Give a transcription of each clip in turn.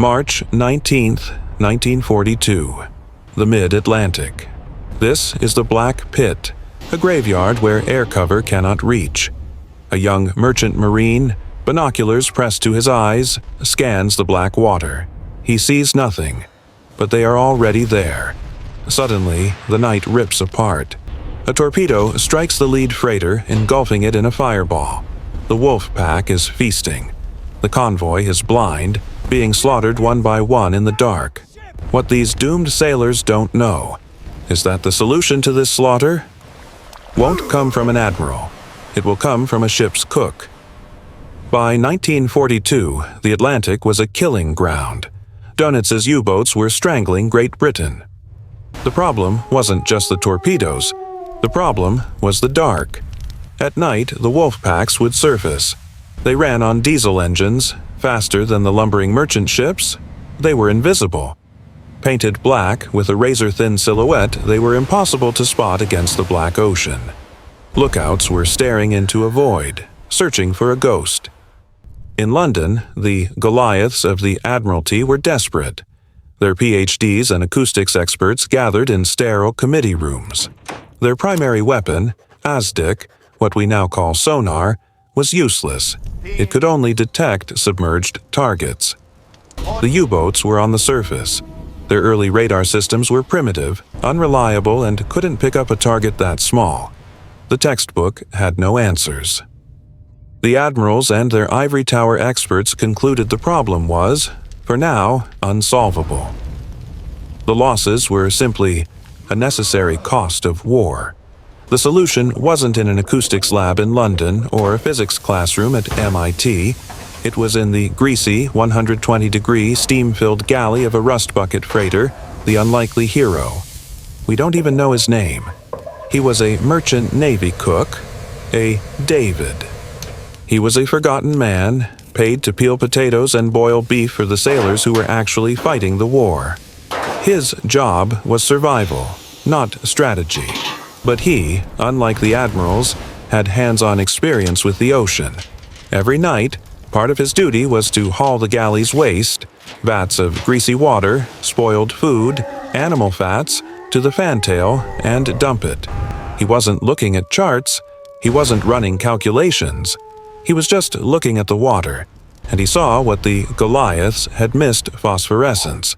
March 19th, 1942. The Mid-Atlantic. This is the Black Pit, a graveyard where air cover cannot reach. A young merchant marine, binoculars pressed to his eyes, scans the black water. He sees nothing, but they are already there. Suddenly, the night rips apart. A torpedo strikes the lead freighter, engulfing it in a fireball. The wolf pack is feasting. The convoy is blind, being slaughtered one by one in the dark. What these doomed sailors don't know is that the solution to this slaughter won't come from an admiral. It will come from a ship's cook. By 1942, the Atlantic was a killing ground. Donitz's U-boats were strangling Great Britain. The problem wasn't just the torpedoes. The problem was the dark. At night, the wolf packs would surface. They ran on diesel engines, faster than the lumbering merchant ships. They were invisible. Painted black with a razor-thin silhouette, they were impossible to spot against the black ocean. Lookouts were staring into a void, searching for a ghost. In London, the Goliaths of the Admiralty were desperate. Their PhDs and acoustics experts gathered in sterile committee rooms. Their primary weapon, ASDIC, what we now call sonar, was useless. It could only detect submerged targets. The U-boats were on the surface. Their early radar systems were primitive, unreliable, and couldn't pick up a target that small. The textbook had no answers. The admirals and their ivory tower experts concluded the problem was, for now, unsolvable. The losses were simply a necessary cost of war. The solution wasn't in an acoustics lab in London or a physics classroom at MIT. It was in the greasy, 120-degree, steam-filled galley of a rust bucket freighter, the unlikely hero. We don't even know his name. He was a merchant navy cook, a David. He was a forgotten man, paid to peel potatoes and boil beef for the sailors who were actually fighting the war. His job was survival, not strategy. But he, unlike the admirals, had hands-on experience with the ocean. Every night, part of his duty was to haul the galley's waste, vats of greasy water, spoiled food, animal fats, to the fantail and dump it. He wasn't looking at charts. He wasn't running calculations. He was just looking at the water, and he saw what the Goliaths had missed: phosphorescence.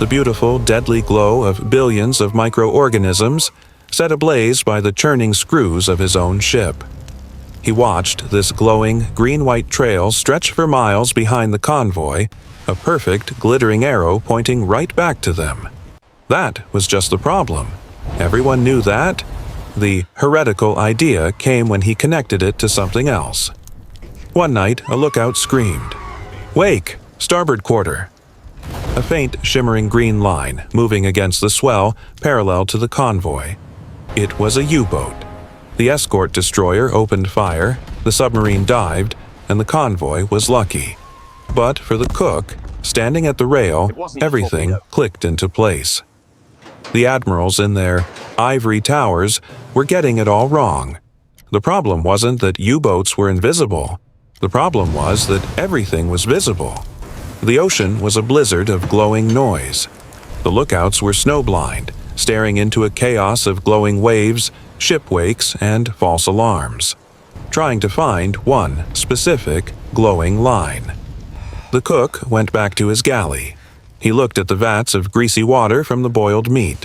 The beautiful, deadly glow of billions of microorganisms set ablaze by the churning screws of his own ship. He watched this glowing, green-white trail stretch for miles behind the convoy, a perfect, glittering arrow pointing right back to them. That was just the problem. Everyone knew that. The heretical idea came when he connected it to something else. One night, a lookout screamed, "Wake! Starboard quarter!" A faint, shimmering green line moving against the swell parallel to the convoy. It was a U-boat. The escort destroyer opened fire, the submarine dived, and the convoy was lucky. But for the cook, standing at the rail, everything clicked into place. The admirals in their ivory towers were getting it all wrong. The problem wasn't that U-boats were invisible. The problem was that everything was visible. The ocean was a blizzard of glowing noise. The lookouts were snowblind, staring into a chaos of glowing waves, ship wakes, and false alarms, trying to find one specific glowing line. The cook went back to his galley. He looked at the vats of greasy water from the boiled meat.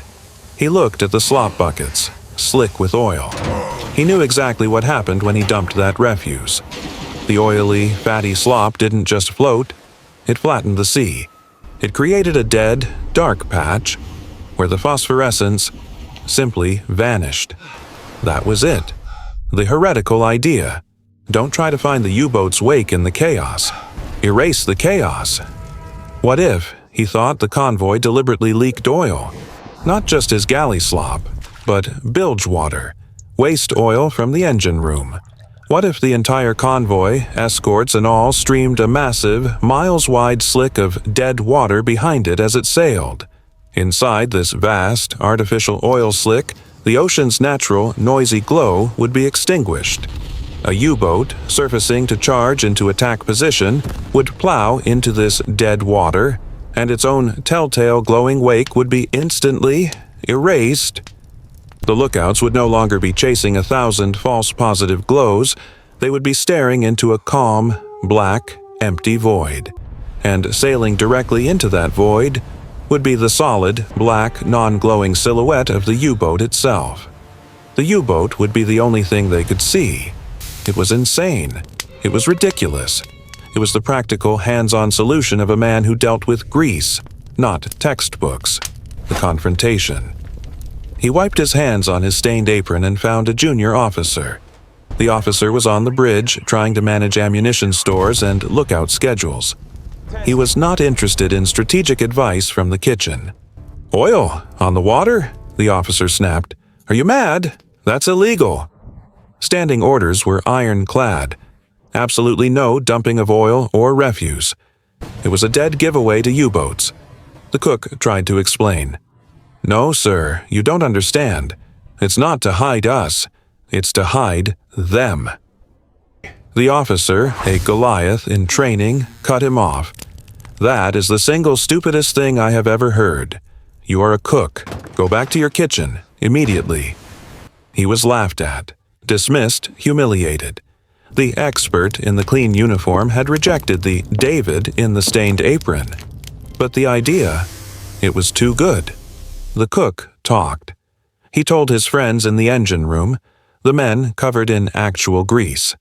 He looked at the slop buckets, slick with oil. He knew exactly what happened when he dumped that refuse. The oily, fatty slop didn't just float, it flattened the sea. It created a dead, dark patch where the phosphorescence simply vanished. That was it. The heretical idea. Don't try to find the U-boat's wake in the chaos. Erase the chaos. What if, he thought, the convoy deliberately leaked oil? Not just his galley slop, but bilge water, waste oil from the engine room. What if the entire convoy, escorts and all, streamed a massive, miles-wide slick of dead water behind it as it sailed? Inside this vast, artificial oil slick, the ocean's natural, noisy glow would be extinguished. A U-boat, surfacing to charge into attack position, would plow into this dead water, and its own telltale glowing wake would be instantly erased. The lookouts would no longer be chasing 1,000 false positive glows. They would be staring into a calm, black, empty void. And sailing directly into that void would be the solid, black, non-glowing silhouette of the U-boat itself. The U-boat would be the only thing they could see. It was insane. It was ridiculous. It was the practical, hands-on solution of a man who dealt with grease, not textbooks. The Confrontation. He wiped his hands on his stained apron and found a junior officer. The officer was on the bridge, trying to manage ammunition stores and lookout schedules. He was not interested in strategic advice from the kitchen. "Oil on the water?" the officer snapped. "Are you mad? That's illegal." Standing orders were ironclad. Absolutely no dumping of oil or refuse. It was a dead giveaway to U-boats. The cook tried to explain. "No, sir, you don't understand. It's not to hide us. It's to hide them." The officer, a Goliath in training, cut him off. "That is the single stupidest thing I have ever heard. You are a cook. Go back to your kitchen, immediately." He was laughed at, dismissed, humiliated. The expert in the clean uniform had rejected the David in the stained apron. But the idea, it was too good. The cook talked. He told his friends in the engine room, the men covered in actual grease.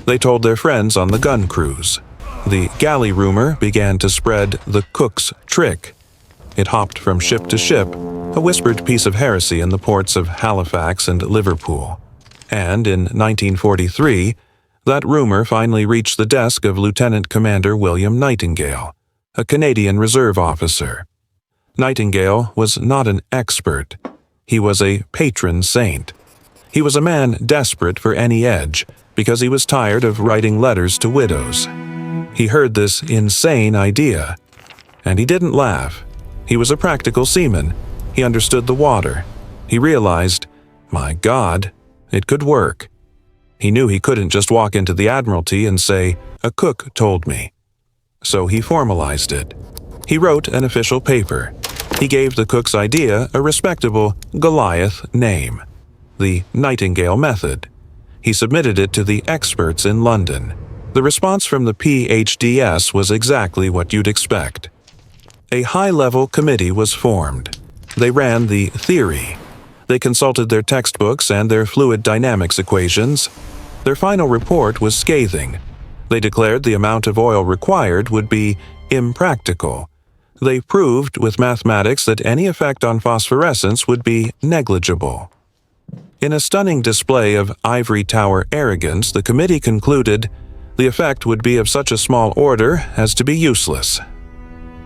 They told their friends on the gun crews. The galley rumor began to spread the cook's trick. It hopped from ship to ship, a whispered piece of heresy in the ports of Halifax and Liverpool. And in 1943, that rumor finally reached the desk of Lieutenant Commander William Nightingale, a Canadian Reserve officer. Nightingale was not an expert. He was a patron saint. He was a man desperate for any edge because he was tired of writing letters to widows. He heard this insane idea, and he didn't laugh. He was a practical seaman. He understood the water. He realized, my God, it could work. He knew he couldn't just walk into the Admiralty and say, "A cook told me." So he formalized it. He wrote an official paper. He gave the cook's idea a respectable Goliath name, the Nightingale Method. He submitted it to the experts in London. The response from the PhDs was exactly what you'd expect. A high-level committee was formed. They ran the theory. They consulted their textbooks and their fluid dynamics equations. Their final report was scathing. They declared the amount of oil required would be impractical. They proved with mathematics that any effect on phosphorescence would be negligible. In a stunning display of ivory tower arrogance, the committee concluded the effect would be of such a small order as to be useless.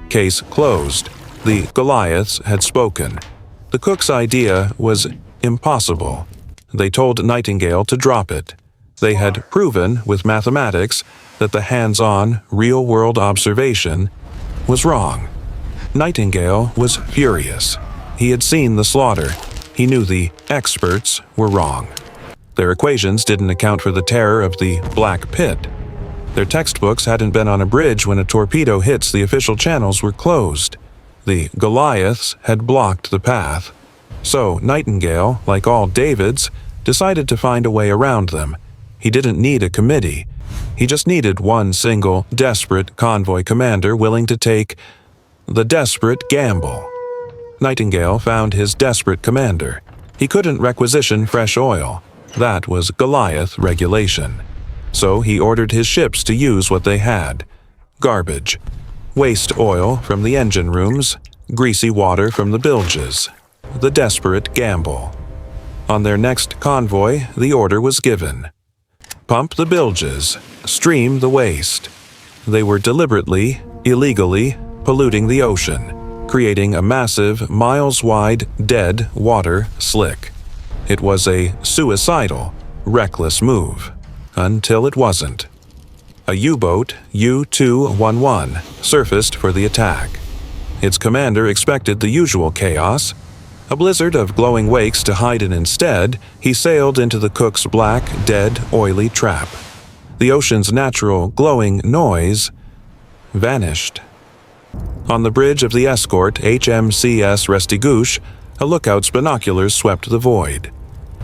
Case closed. The Goliaths had spoken. The cook's idea was impossible. They told Nightingale to drop it. They had proven with mathematics that the hands-on, real-world observation was wrong. Nightingale was furious. He had seen the slaughter. He knew the experts were wrong. Their equations didn't account for the terror of the Black Pit. Their textbooks hadn't been on a bridge when a torpedo hits the official channels were closed. The Goliaths had blocked the path. So Nightingale, like all Davids, decided to find a way around them. He didn't need a committee. He just needed one single, desperate convoy commander willing to take the desperate gamble. Nightingale found his desperate commander. He couldn't requisition fresh oil. That was Goliath regulation. So he ordered his ships to use what they had. Garbage. Waste oil from the engine rooms. Greasy water from the bilges. The desperate gamble. On their next convoy, the order was given. Pump the bilges. Stream the waste. They were deliberately, illegally polluting the ocean, creating a massive, miles-wide, dead water slick. It was a suicidal, reckless move. Until it wasn't. A U-boat, U-211, surfaced for the attack. Its commander expected the usual chaos. A blizzard of glowing wakes to hide in instead, he sailed into the cook's black, dead, oily trap. The ocean's natural, glowing noise vanished. On the bridge of the escort HMCS Restigouche, a lookout's binoculars swept the void.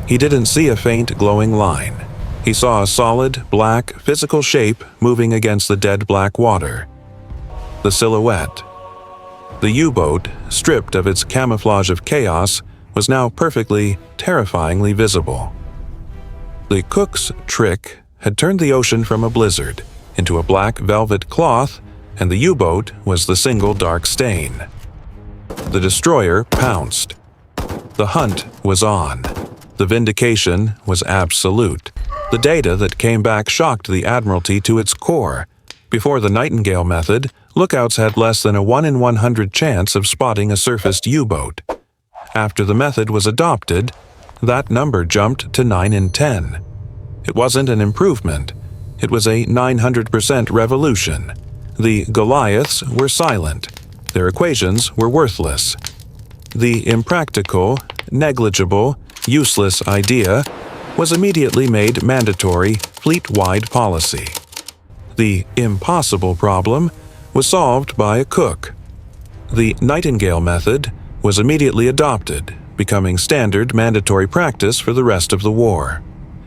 He didn't see a faint glowing line. He saw a solid, black, physical shape moving against the dead black water. The silhouette. The U-boat, stripped of its camouflage of chaos, was now perfectly, terrifyingly visible. The cook's trick had turned the ocean from a blizzard into a black velvet cloth, and the U-boat was the single dark stain. The destroyer pounced. The hunt was on. The vindication was absolute. The data that came back shocked the Admiralty to its core. Before the Nightingale method, lookouts had less than a 1 in 100 chance of spotting a surfaced U-boat. After the method was adopted, that number jumped to 9 in 10. It wasn't an improvement. It was a 900% revolution. The Goliaths were silent. Their equations were worthless. The impractical, negligible, useless idea was immediately made mandatory fleet-wide policy. The impossible problem was solved by a cook. The Nightingale method was immediately adopted, becoming standard mandatory practice for the rest of the war.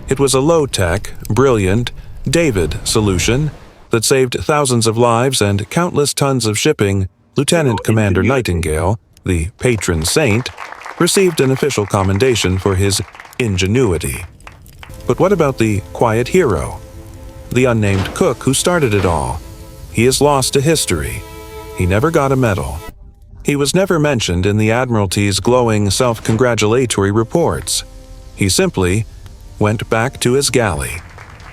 It was a low-tech, brilliant, David solution that saved thousands of lives and countless tons of shipping. Lieutenant Commander Nightingale, the patron saint, received an official commendation for his ingenuity. But what about the quiet hero? The unnamed cook who started it all. He is lost to history. He never got a medal. He was never mentioned in the Admiralty's glowing self-congratulatory reports. He simply went back to his galley.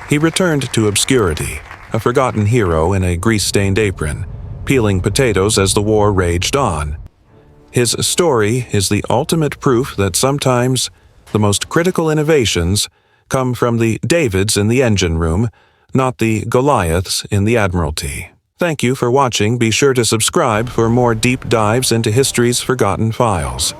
He returned to obscurity, a forgotten hero in a grease-stained apron, peeling potatoes as the war raged on. His story is the ultimate proof that sometimes the most critical innovations come from the Davids in the engine room, not the Goliaths in the Admiralty. Thank you for watching. Be sure to subscribe for more deep dives into history's forgotten files.